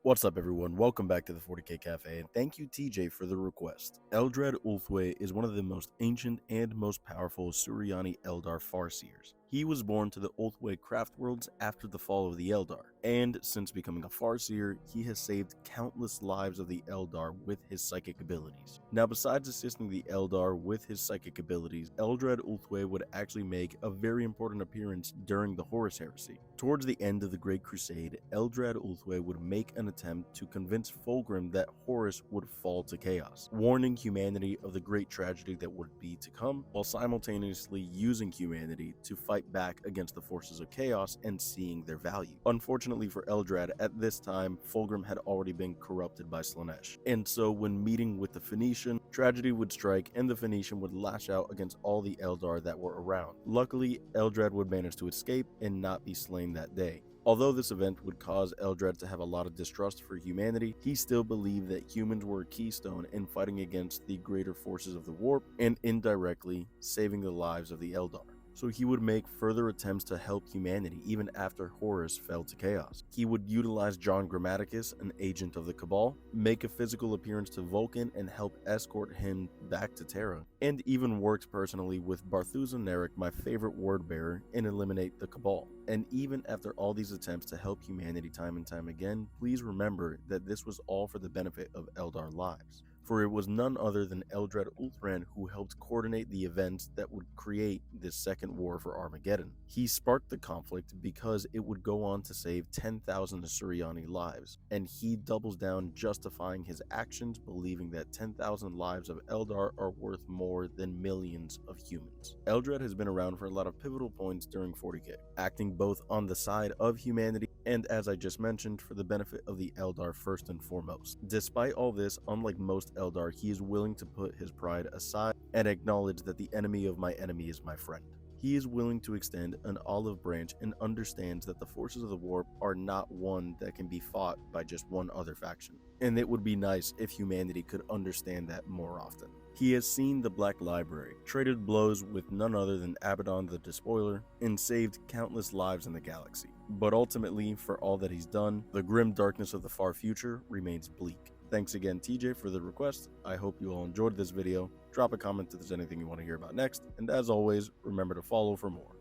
What's up, everyone? Welcome back to the 40K Cafe, and thank you, TJ, for the request. Eldrad Ulthran is one of the most ancient and most powerful Suryani Eldar farseers. He was born to the Ulthran craft worlds after the fall of the Eldar, and since becoming a farseer, he has saved countless lives of the Eldar with his psychic abilities. Now, besides assisting the Eldar with his psychic abilities, Eldrad Ulthran would actually make a very important appearance during the Horus Heresy. Towards the end of the Great Crusade, Eldrad Ulthran would make an attempt to convince Fulgrim that Horus would fall to chaos, warning humanity of the great tragedy that would be to come, while simultaneously using humanity to fight back against the forces of chaos and seeing their value. Unfortunately for Eldrad, at this time, Fulgrim had already been corrupted by Slaanesh, and so when meeting with the Phoenician, tragedy would strike and the Phoenician would lash out against all the Eldar that were around. Luckily, Eldrad would manage to escape and not be slain that day. Although this event would cause Eldrad to have a lot of distrust for humanity, he still believed that humans were a keystone in fighting against the greater forces of the warp and indirectly saving the lives of the Eldar. So he would make further attempts to help humanity even after Horus fell to chaos. He would utilize John Grammaticus, an agent of the Cabal, make a physical appearance to Vulcan and help escort him back to Terra, and even worked personally with Barthuza Narek, my favorite word bearer, and eliminate the Cabal. And even after all these attempts to help humanity time and time again, please remember that this was all for the benefit of Eldar lives. For it was none other than Eldrad Ulthran who helped coordinate the events that would create this second war for Armageddon. He sparked the conflict because it would go on to save 10,000 Suryani lives, and he doubles down justifying his actions, believing that 10,000 lives of Eldar are worth more than millions of humans. Eldrad has been around for a lot of pivotal points during 40K, acting both on the side of humanity and, as I just mentioned, for the benefit of the Eldar first and foremost. Despite all this, unlike most Eldar, he is willing to put his pride aside and acknowledge that the enemy of my enemy is my friend. He is willing to extend an olive branch and understands that the forces of the warp are not one that can be fought by just one other faction. And it would be nice if humanity could understand that more often. He has seen the Black Library, traded blows with none other than Abaddon the Despoiler, and saved countless lives in the galaxy. But ultimately, for all that he's done, the grim darkness of the far future remains bleak. Thanks again, TJ, for the request. I hope you all enjoyed this video. Drop a comment if there's anything you want to hear about next, and as always, remember to follow for more.